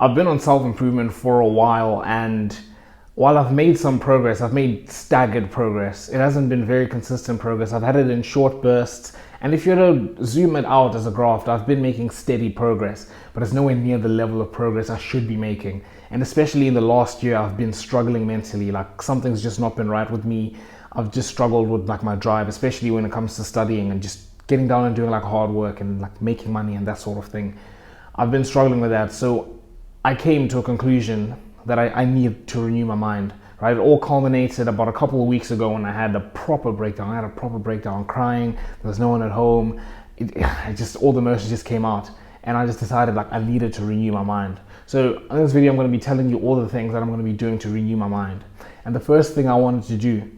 I've been on self-improvement for a while, and while I've made some progress, I've made staggered progress. It hasn't been very consistent progress. I've had it in short bursts, and if you were to zoom it out as a graph, I've been making steady progress, but it's nowhere near the level of progress I should be making. And especially in the last year, I've been struggling mentally. Like, something's just not been right with me. I've just struggled with like my drive, especially when it comes to studying and just getting down and doing like hard work and like making money and that sort of thing. I've been struggling with that. So I came to a conclusion that I need to renew my mind, right? It all culminated about a couple of weeks ago when I had a proper breakdown. I had a proper breakdown, crying. There was no one at home. It just, all the emotions just came out. And I just decided like I needed to renew my mind. So in this video, I'm going to be telling you all the things that I'm going to be doing to renew my mind. And the first thing I wanted to do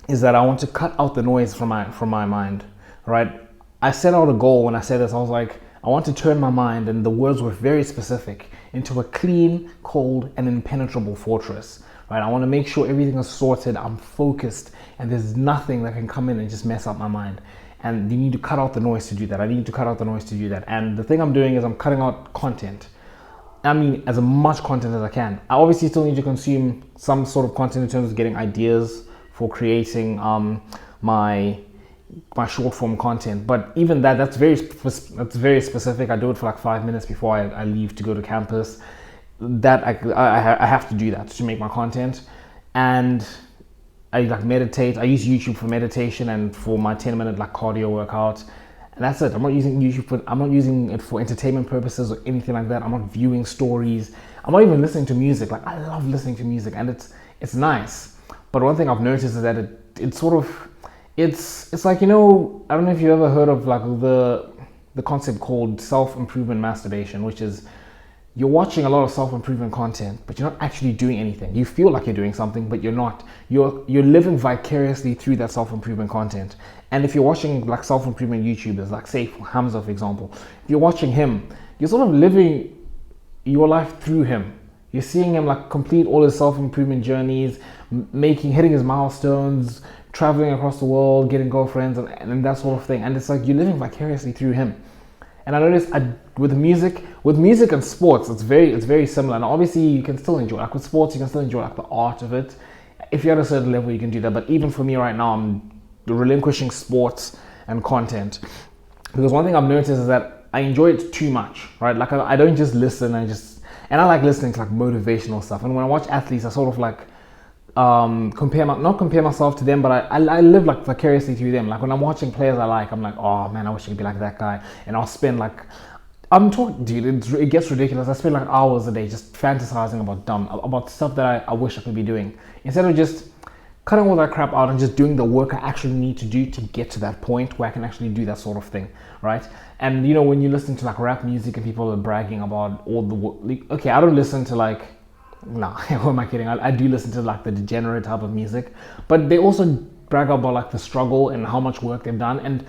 is that I want to cut out the noise from my mind, right? I set out a goal when I said this. I was like, I want to turn my mind, and the words were very specific, into a clean, cold, and impenetrable fortress, right? I want to make sure everything is sorted, I'm focused, and there's nothing that can come in and just mess up my mind. And you need to cut out the noise to do that. I need to cut out the noise to do that. And the thing I'm doing is I'm cutting out content. I mean, as much content as I can. I obviously still need to consume some sort of content in terms of getting ideas for creating my short form content, but even that's very specific. I do it for like 5 minutes before I leave to go to campus. That I have to do that to make my content. And I like meditate. I use YouTube for meditation and for my 10-minute like cardio workout, and that's it. I'm not using YouTube I'm not using it for entertainment purposes or anything like that. I'm not viewing stories. I'm not even listening to music. Like, I love listening to music, and it's nice. But one thing I've noticed is that it's sort of, it's like, you know, I don't know if you ever heard of like the concept called self-improvement masturbation, which is you're watching a lot of self-improvement content, but you're not actually doing anything. You feel like you're doing something, but you're not. You're living vicariously through that self-improvement content. And if you're watching like self-improvement YouTubers, like say Hamza, for example, if you're watching him, you're sort of living your life through him. You're seeing him like complete all his self-improvement journeys, hitting his milestones, traveling across the world, getting girlfriends, and that sort of thing. And it's like you're living vicariously through him. And I noticed with music and sports, it's very similar. And obviously you can still enjoy, like with sports, you can still enjoy like the art of it. If you're at a certain level, you can do that. But even for me right now, I'm relinquishing sports and content, because one thing I've noticed is that I enjoy it too much, right? Like I don't just listen, and I like listening to like motivational stuff. And when I watch athletes, I sort of like not compare myself to them, but I live like vicariously through them. Like when I'm watching players I like, I'm like, oh man, I wish I could be like that guy. And I'll spend like, I'm talking, dude, it gets ridiculous. I spend like hours a day just fantasizing about stuff that I wish I could be doing, instead of just cutting all that crap out and just doing the work I actually need to do to get to that point where I can actually do that sort of thing, right? And you know, when you listen to like rap music and people are bragging about all the work, like, okay, I don't listen to like, no, who am I kidding? I do listen to like the degenerate type of music, but they also brag about like the struggle and how much work they've done. And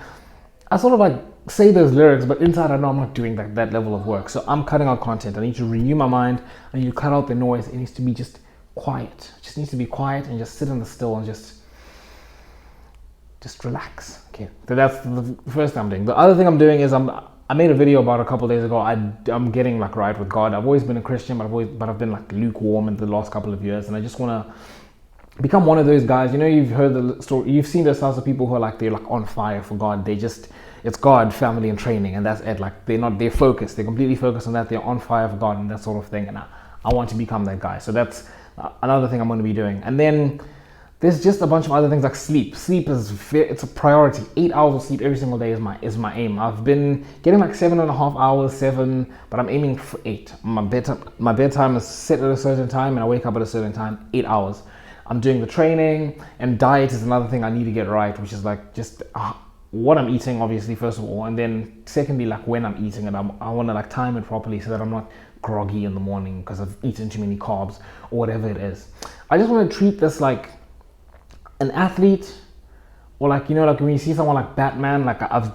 I sort of like say those lyrics, but inside I know I'm not doing that level of work. So I'm cutting out content. I need to renew my mind. I need to cut out the noise. It needs to be just quiet. It just needs to be quiet and just sit in the still and just relax. Okay, so that's the first thing I'm doing. The other thing I'm doing is I made a video about a couple of days ago. I'm getting like right with God. I've always been a Christian, but I've been like lukewarm in the last couple of years, and I just want to become one of those guys. You know, you've heard the story, you've seen those types of people who are like, they're like on fire for God. It's God, family, and training, and that's it. Like they're focused. They're completely focused on that. They're on fire for God and that sort of thing. And I want to become that guy. So that's another thing I'm going to be doing. And then there's just a bunch of other things like sleep. Sleep it's a priority. 8 hours of sleep every single day is my aim. I've been getting like 7.5 hours, but I'm aiming for 8. My bedtime is set at a certain time, and I wake up at a certain time. 8 hours. I'm doing the training, and diet is another thing I need to get right, which is like just what I'm eating, obviously, first of all, and then secondly, like when I'm eating it, I want to like time it properly so that I'm not groggy in the morning because I've eaten too many carbs or whatever it is. I just want to treat this like an athlete, or like, you know, like when you see someone like Batman, like I've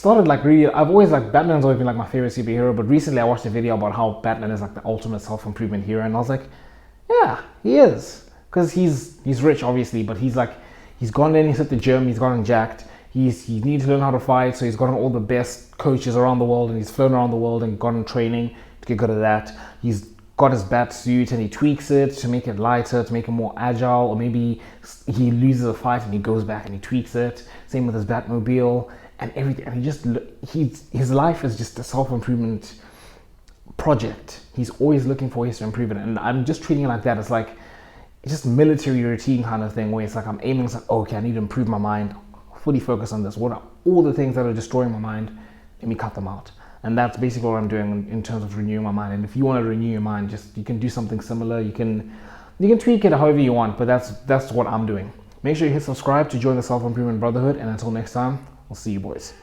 always like, Batman's always been like my favorite superhero, but recently I watched a video about how Batman is like the ultimate self-improvement hero, and I was like, yeah, he is, because he's rich obviously, but he's gone in, he's hit the gym, he's gotten jacked, he needs to learn how to fight, so he's gotten all the best coaches around the world, and he's flown around the world and gotten training to get good at that. He's got his bat suit and he tweaks it to make it lighter, to make it more agile, or maybe he loses a fight and he goes back and he tweaks it. Same with his Batmobile and everything. And his life is just a self-improvement project. He's always looking for ways to improve it, and I'm just treating it like that. It's like it's just military routine kind of thing where it's like I'm aiming, it's like, oh, okay, I need to improve my mind, fully focus on this. What are all the things that are destroying my mind? Let me cut them out. And that's basically what I'm doing in terms of renewing my mind. And if you want to renew your mind, just you can do something similar. You can tweak it however you want, but that's what I'm doing. Make sure you hit subscribe to join the Self-Improvement Brotherhood, and until next time, I'll see you boys.